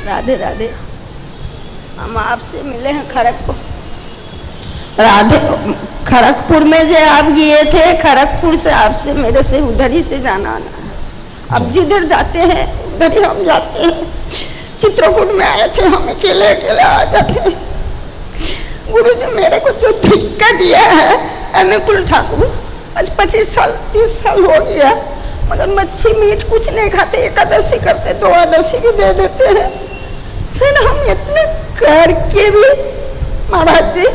राधे राधे। हम आपसे मिले हैं खड़गपुर, राधे खड़गपुर में जो आप गए थे, खड़गपुर से आपसे मेरे से उधर ही से जाना आना है। अब जिधर जाते हैं उधर ही हम जाते हैं। चित्रकूट में आए थे, हम अकेले अकेले आ जाते हैं। गुरु जी मेरे को जो धिक्का दिया है अनुकूल ठाकुर, आज 25 साल 30 साल हो गया, मगर मच्छी मीट कुछ नहीं खाते, एकादशी करते, द्वादशी भी दे देते हैं। सर हम इतने करके भी महाराज जी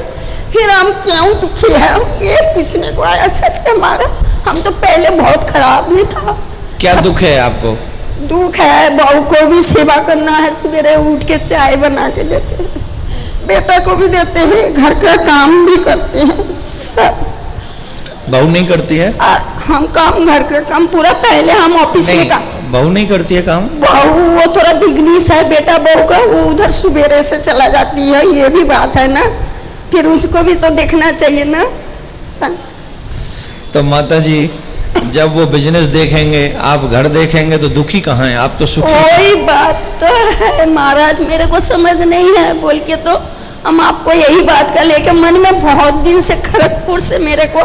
फिर हम क्यों दुखी है, ये पूछने को आया। सच हमारा, हम तो पहले बहुत खराब भी था। क्या दुख है आपको? दुख है, बहू को भी सेवा करना है, सवेरे उठ के चाय बना के देते हैं, बेटा को भी देते हैं, घर का काम भी करते हैं सब। बहू नहीं करती है? हम काम, घर का काम पूरा, पहले हम ऑफिस में का। बहू नहीं करती है काम? बहू वो थोड़ा बिजनेस है बेटा बहू का, वो उधर सवेरे से चला जाती है, ये भी बात है ना, फिर उसको भी तो देखना चाहिए ना। तो माता जी जब वो बिजनेस देखेंगे, आप घर देखेंगे, तो दुखी कहाँ है? आप तो सुखी। कोई बात तो है महाराज, मेरे को समझ नहीं है बोल के, तो हम आपको यही बात का लेके मन में बहुत दिन से खड़गपुर से मेरे को।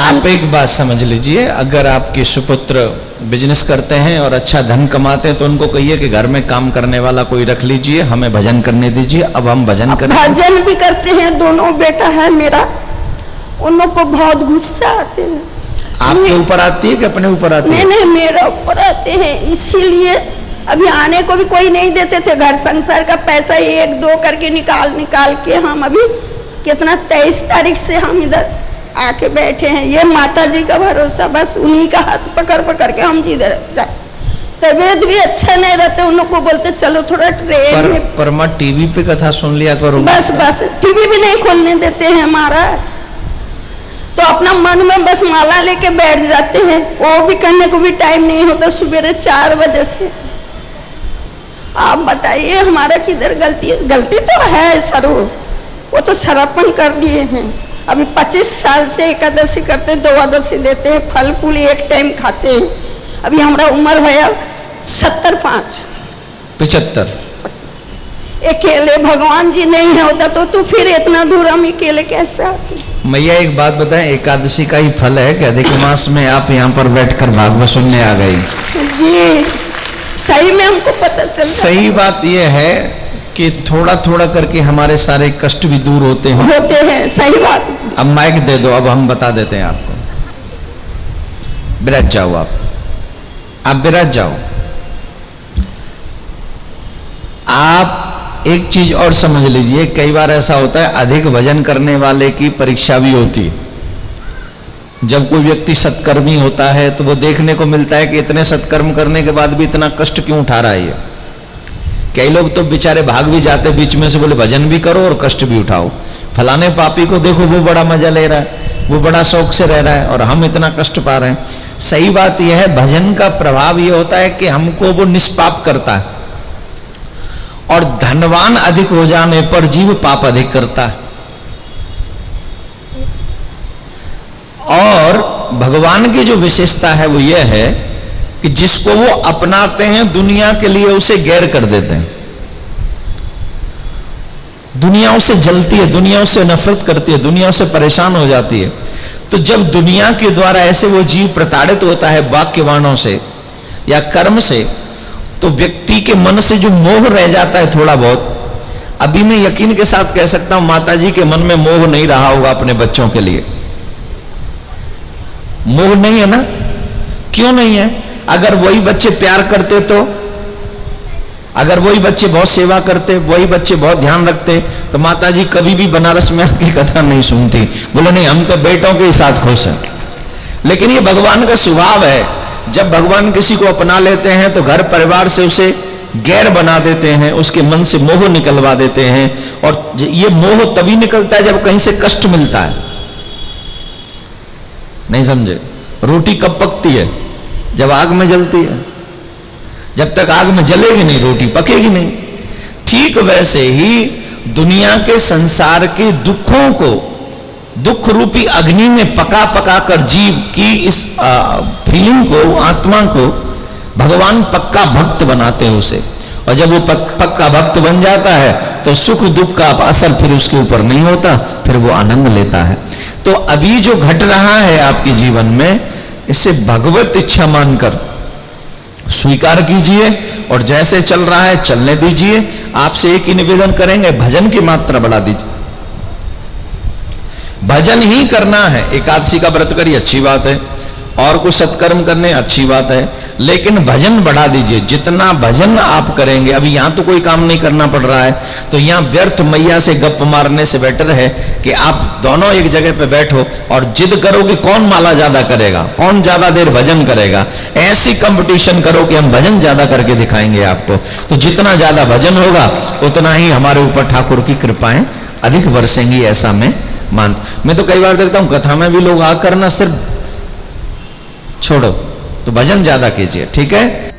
आप एक बात समझ लीजिए, अगर आपके सुपुत्र बिजनेस करते हैं और अच्छा धन कमाते हैं तो उनको कहिए कि घर में काम करने वाला कोई रख लीजिए, हमें भजन करने दीजिए। अब हम भजन करें। भजन भी करते हैं, दोनों बेटा है मेरा, उन लोग को बहुत गुस्सा आते हैं। आपके ऊपर आती है कि अपने ऊपर आती है? नहीं, मेरा ऊपर आते हैं, इसीलिए अभी आने को भी कोई नहीं देते थे। घर संसार का पैसा 1-2 करके निकाल के हम अभी कितना 23 तारीख से हम इधर आके बैठे हैं। ये माता जी का भरोसा, बस उन्हीं का हाथ पकड़ के हम जिधर जाते। तबीयत भी अच्छा नहीं रहते, उन लोग को बोलते चलो थोड़ा ट्रेन में। पर मैं टीवी पे कथा सुन लिया करो। बस टीवी भी नहीं खोलने देते हैं महाराज, तो अपना मन में बस माला लेके बैठ जाते हैं। वो भी करने को भी टाइम नहीं होता, सवेरे 4 बजे से। आप बताइए हमारा किधर गलती है? गलती तो है सर, वो तो सरापन कर दिए हैं। अभी 25 साल से एकादशी करते, द्वादशी देते हैं, फल फूल एक टाइम खाते हैं। अभी हमारा उम्र है 75। अकेले भगवान जी नहीं होता तो फिर इतना दूर हम अकेले कैसे आते? मैया एक बात बताएं, एकादशी का ही फल है कि अधिक मास में आप यहाँ पर बैठकर भागवत सुनने आ गई? जी सही में हमको पता चल। सही बात यह है कि थोड़ा थोड़ा करके हमारे सारे कष्ट भी दूर होते हैं। सही बात। अब माइक दे दो, अब हम बता देते हैं आपको। विराज जाओ, आप विराज जाओ। आप एक चीज और समझ लीजिए, कई बार ऐसा होता है अधिक भजन करने वाले की परीक्षा भी होती है। जब कोई व्यक्ति सत्कर्मी होता है तो वो देखने को मिलता है कि इतने सत्कर्म करने के बाद भी इतना कष्ट क्यों उठा रहा है ये। कई लोग तो बेचारे भाग भी जाते बीच में से, बोले भजन भी करो और कष्ट भी उठाओ। फलाने पापी को देखो, वो बड़ा मजा ले रहा है, वो बड़ा शौक से रह रहा है, और हम इतना कष्ट पा रहे हैं। सही बात यह है, भजन का प्रभाव यह होता है कि हमको वो निष्पाप करता है, और धनवान अधिक हो जाने पर जीव पाप अधिक करता है। और भगवान की जो विशेषता है वो यह है कि जिसको वो अपनाते हैं दुनिया के लिए उसे गैर कर देते हैं। दुनिया उसे जलती है, दुनिया उसे नफरत करती है, दुनिया उसे परेशान हो जाती है। तो जब दुनिया के द्वारा ऐसे वो जीव प्रताड़ित होता है वाक्यवाणों से या कर्म से, तो व्यक्ति के मन से जो मोह रह जाता है थोड़ा बहुत। अभी मैं यकीन के साथ कह सकता हूं माता जी के मन में मोह नहीं रहा होगा अपने बच्चों के लिए। मोह नहीं है ना? क्यों नहीं है? अगर वही बच्चे प्यार करते, तो अगर वही बच्चे बहुत सेवा करते, वही बच्चे बहुत ध्यान रखते, तो माता जी कभी भी बनारस में आपकी कथा नहीं सुनती। बोले नहीं, हम तो बेटों के साथ खुश हैं। लेकिन ये भगवान का स्वभाव है, जब भगवान किसी को अपना लेते हैं तो घर परिवार से उसे गैर बना देते हैं, उसके मन से मोह निकलवा देते हैं। और ये मोह तभी निकलता है जब कहीं से कष्ट मिलता है। नहीं समझे? रोटी कब पकती है? जब आग में जलती है। जब तक आग में जलेगी नहीं रोटी पकेगी नहीं। ठीक वैसे ही दुनिया के संसार के दुखों को दुख रूपी अग्नि में पका पका कर जीव की इस फीलिंग को, आत्मा को भगवान पक्का भक्त बनाते हैं उसे। और जब वो पक्का भक्त बन जाता है तो सुख दुख का असर फिर उसके ऊपर नहीं होता, फिर वो आनंद लेता है। तो अभी जो घट रहा है आपके जीवन में, इसे भगवत इच्छा मानकर स्वीकार कीजिए और जैसे चल रहा है चलने दीजिए। आपसे एक ही निवेदन करेंगे, भजन की मात्रा बढ़ा दीजिए। भजन ही करना है। एकादशी का व्रत करिए, अच्छी बात है, और कुछ सत्कर्म करने अच्छी बात है, लेकिन भजन बढ़ा दीजिए। जितना भजन आप करेंगे, अभी यहां तो कोई काम नहीं करना पड़ रहा है, तो यहां व्यर्थ मैया से गप मारने से बेटर है कि आप दोनों एक जगह पे बैठो और जिद करो कि कौन माला ज्यादा करेगा, कौन ज्यादा देर भजन करेगा। ऐसी कंपटीशन करो कि हम भजन ज्यादा करके दिखाएंगे आपको। तो जितना ज्यादा भजन होगा उतना ही हमारे ऊपर ठाकुर की कृपाएं अधिक बरसेंगी, ऐसा मैं तो कई बार देखता हूं कथा में भी लोग आकर ना सिर्फ छोड़ो, तो भजन ज्यादा कीजिए, ठीक है।